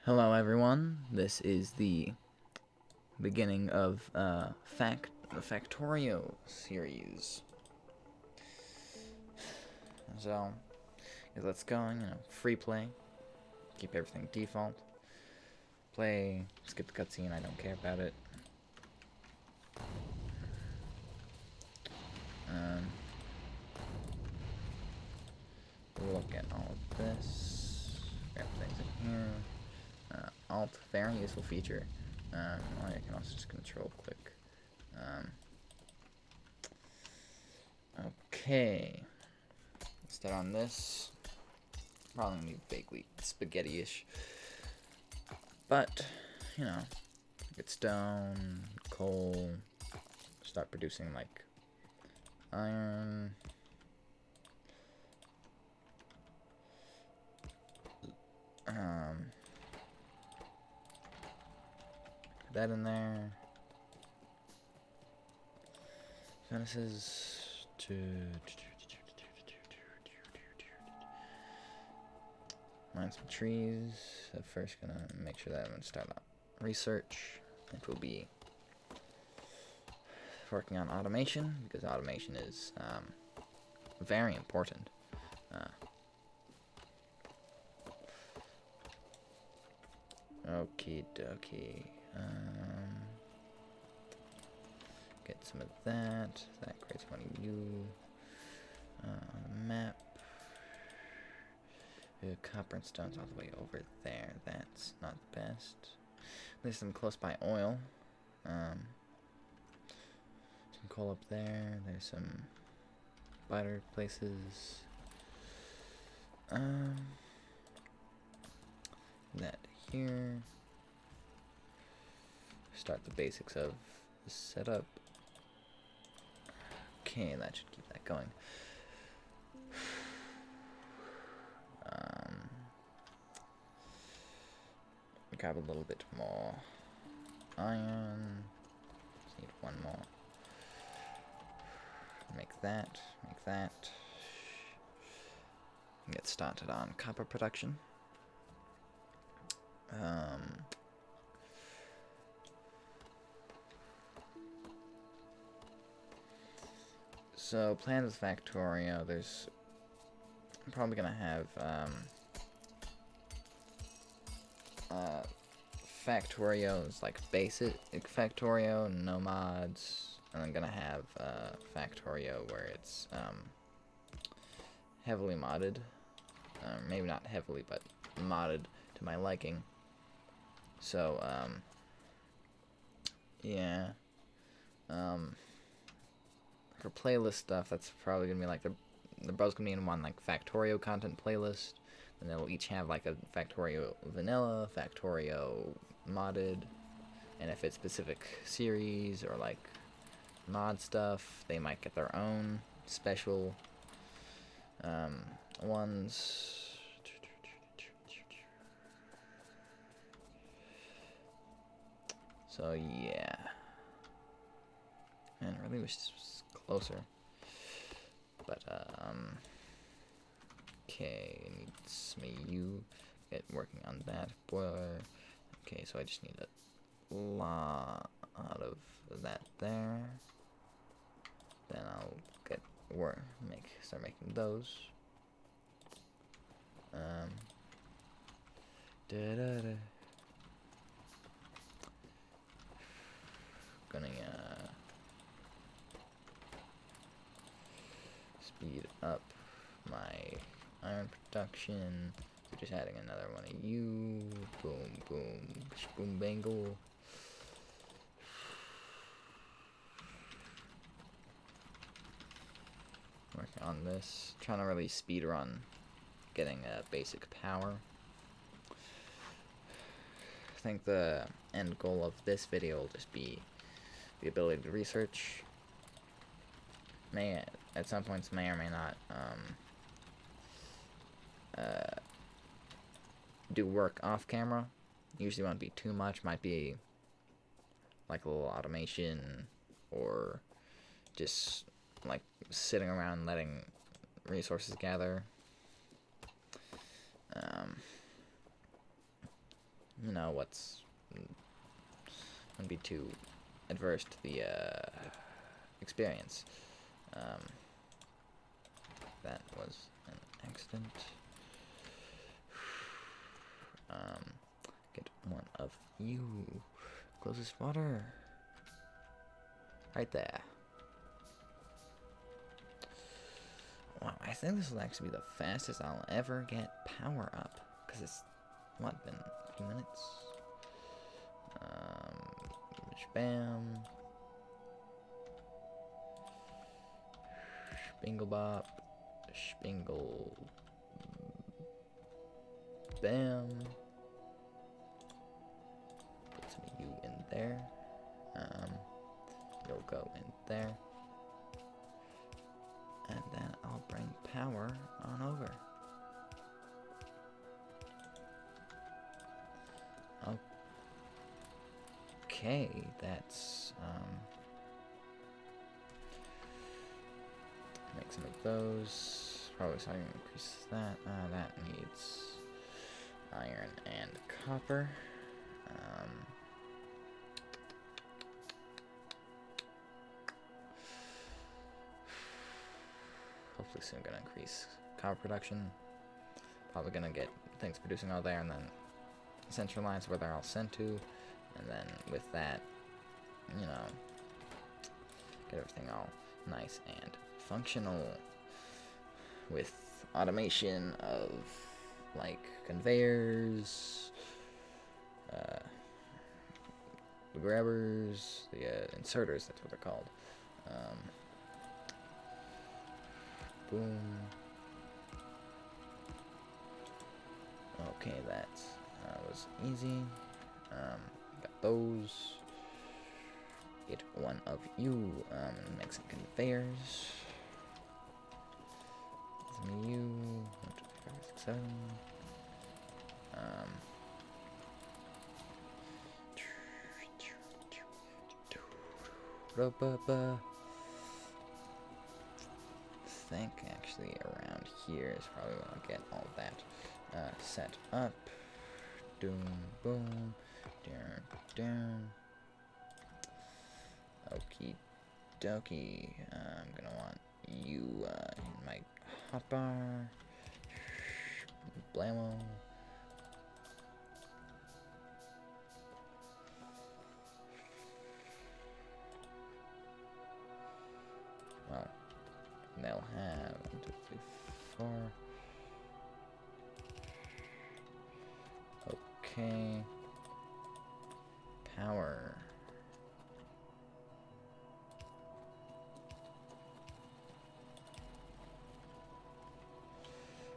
Hello everyone, this is the beginning of the Factorio series. So, let's go, free play, keep everything default, play, skip the cutscene, I don't care about it. Look at all of this, grab things in here. Alt, very useful feature. I can also just control click. Okay, start on this. Probably gonna be vaguely spaghetti-ish, but get stone, coal, start producing like iron. Put that in there. Furnaces to mine some trees. So first gonna make sure that I'm gonna start out research. It will be working on automation because automation is very important. Okie dokie. Get some of that. That creates one of you. On the map. Copper and stone's all the way over there. That's not the best. There's some close by oil. Some coal up there. There's some butter places. That here. Start the basics of the setup. Okay, that should keep that going. Grab a little bit more iron. Just need one more. Make that. Get started on copper production. So plans with Factorio, I'm probably gonna have Factorio's like basic Factorio, no mods, and I'm gonna have Factorio where it's heavily modded, maybe not heavily, but modded to my liking. So yeah, for playlist stuff, that's probably gonna be like they're both gonna be in one like Factorio content playlist, and they'll each have like a Factorio vanilla, Factorio modded, and if it's specific series or like mod stuff, they might get their own special ones. So yeah, man, I really wish this was closer, but okay, need some you get working on that boiler. Okay, so I just need a lot of that there. Then I'll start making those. Gonna speed up my iron production. So just adding another one of you. Boom, boom, boom, bangle. Working on this. Trying to really speed run getting basic power. I think the end goal of this video will just be the ability to research. At some points may or may not do work off camera. Usually won't be too much. Might be like a little automation or just like sitting around letting resources gather. you know, what's wouldn't be too adverse to the experience. Um, that was an accident. Get one of you. Closest water. Right there. Wow, I think this will actually be the fastest I'll ever get power up. Because it's, what, been a few minutes? Bam. Spingle bop. Spingle. Bam. Put some of you in there. You'll go in there. And then I'll bring power on over. Okay, that's, make some of those. Probably so I can increase that. That needs iron and copper. Hopefully soon gonna increase copper production. Probably gonna get things producing all there and then centralize where they're all sent to. And then with that, you know, get everything all nice and functional with automation of like conveyors, the grabbers, the inserters, that's what they're called. Boom. Okay, that was easy. Got those. Get one of you. Make some conveyors. Some of you. 1, 2, 3, 4, 5, 6, 7. I think actually around here is probably when I'll get all that set up. Doom, boom, down, down. Okie dokie. I'm gonna want you in my hotbar. Blammo. Well, they'll have 1, 2, 3, 4. Okay. Power.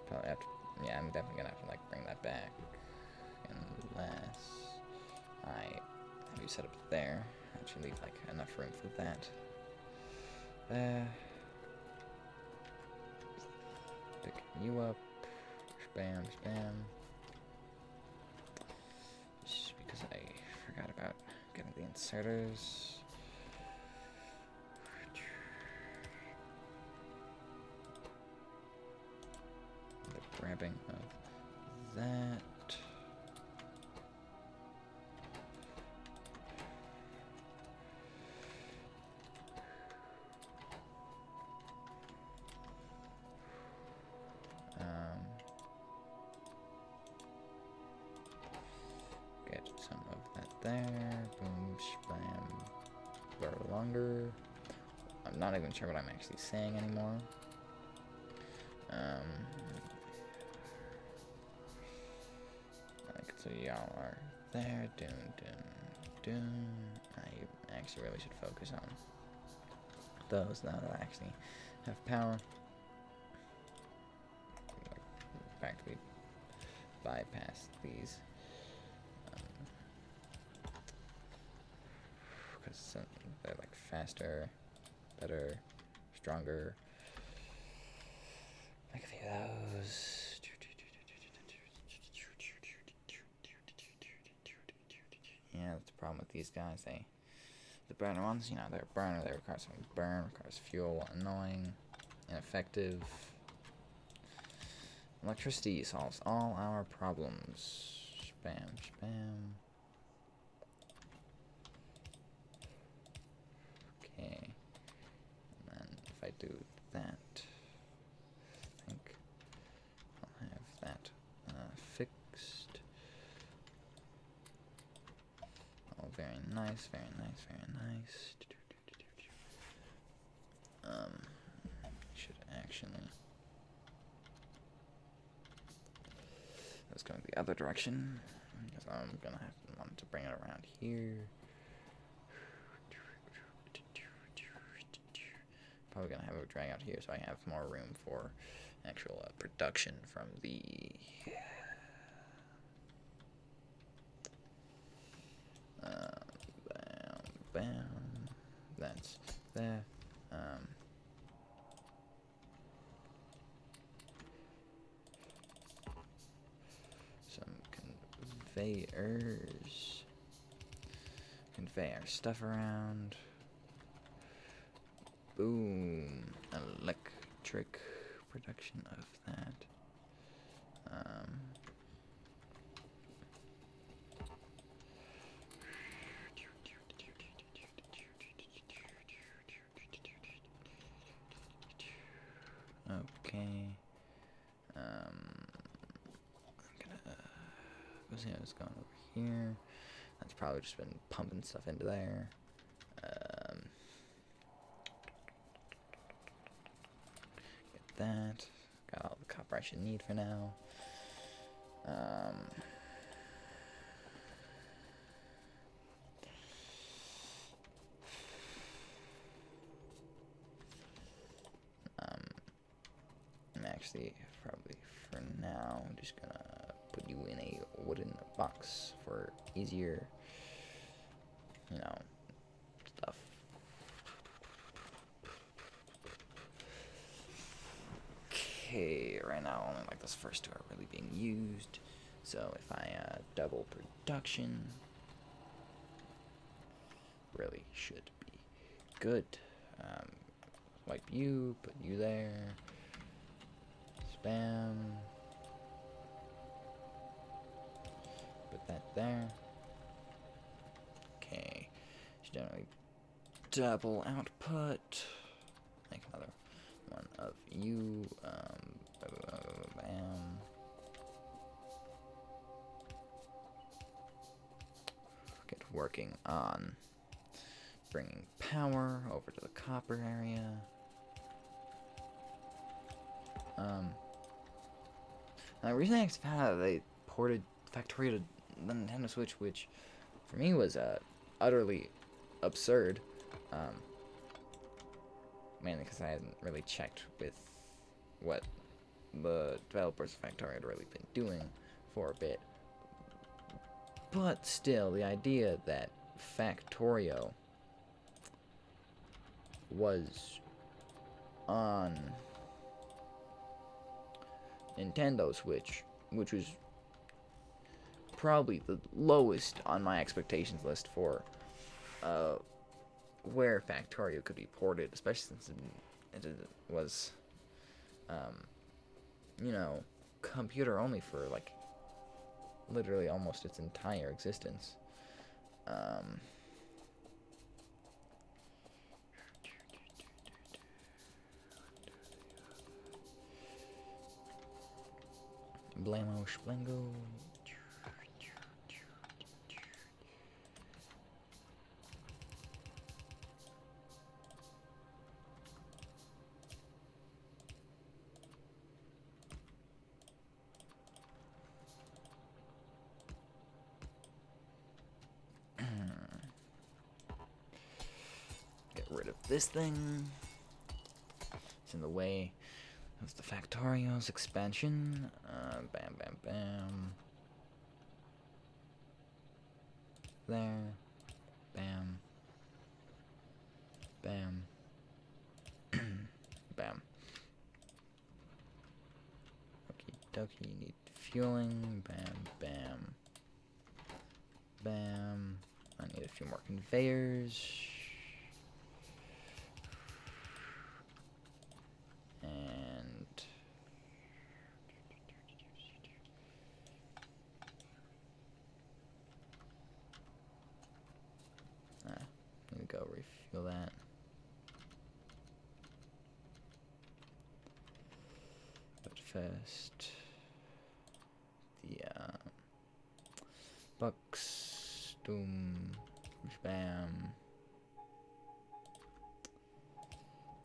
Probably have to, yeah, I'm definitely gonna have to like bring that back. Unless I have you set up there. That should leave like enough room for that. Pick you up. Spam, spam. Just because I forgot about getting the inserters. The grabbing of that. Get some of that there. Boom, spam. Go longer. I'm not even sure what I'm actually saying anymore. Like, so y'all are there. Doom, doom, doom. I actually really should focus on those now that I actually have power. In fact, we bypass these. Because they're like faster, better, stronger. Make a few of those. Yeah, that's the problem with these guys. The burner ones, you know, they're a burner. They require something to burn, requires fuel, annoying, ineffective. Electricity solves all our problems. Bam, spam. Okay. And then if I do that, I think I'll have that fixed. Oh, very nice, very nice, very nice. Should actually. Let's go the other direction. Because I'm gonna want to bring it around here. Probably gonna have it drag out here so I have more room for actual production from the. Bam, bam. That's there. Some conveyors. Convey our stuff around. Boom. Electric production of that. Okay. I'm gonna go see how it's going over here. That's probably just been pumping stuff into there. Get that. Got all the copper I should need for now. I'm actually probably for now just gonna put you in a wooden box for easier, stuff. Okay, right now only like those first two are really being used. So if I double production, really should be good. Wipe you, put you there. Spam. Put that there. Okay. Should generally double output. Make another one of you. Bam. Get working on bringing power over to the copper area. I recently found out that they ported Factorio to the Nintendo Switch, which for me was utterly absurd. Mainly because I hadn't really checked with what the developers of Factorio had really been doing for a bit. But still, the idea that Factorio was on Nintendo Switch, which was probably the lowest on my expectations list for where Factorio could be ported, especially since it was, computer only for like literally almost its entire existence. Blamo Splengo. Get rid of this thing. It's in the way of the Factorio's expansion. Bam, bam, bam. There. Bam. Bam. Bam. Okie dokie, you need fueling. Bam, bam. Bam. I need a few more conveyors. And go refuel that. But first, the bucks, doom, bam,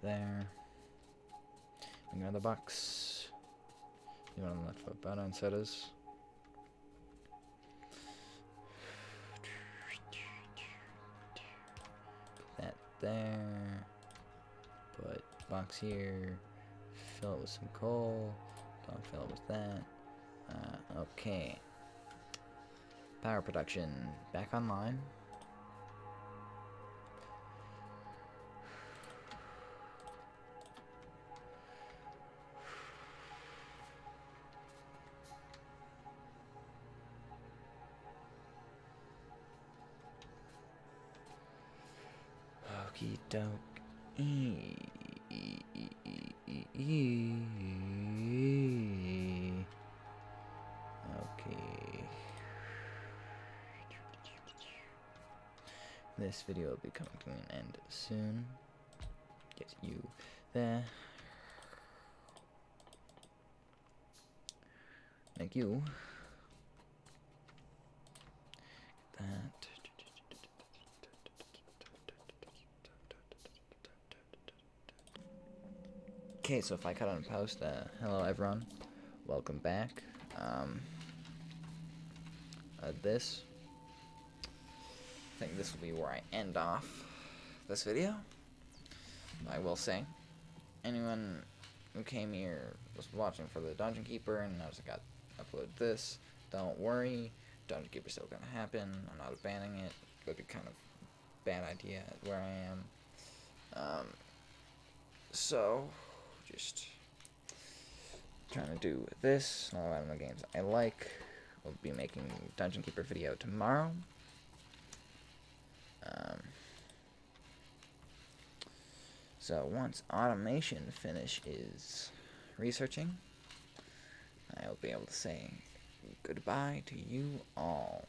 there. Bring another box. You want to let for button setters. Put that there. Put box here. Fill it with some coal. Don't fill it with that. Okay. Power production back online. Okie doke. Okay. This video will be coming to an end soon. Get you there. Thank you. That. Okay, so if I cut on post, hello everyone, welcome back. This, I think this will be where I end off this video. I will say, anyone who came here was watching for the Dungeon Keeper and noticed I got uploaded this, don't worry, Dungeon Keeper's still gonna happen. I'm not abandoning it. It would be kind of bad idea where I am. So just trying to do this. A lot of the games I like. We'll be making Dungeon Keeper video tomorrow. So once automation finishes researching, I'll be able to say goodbye to you all.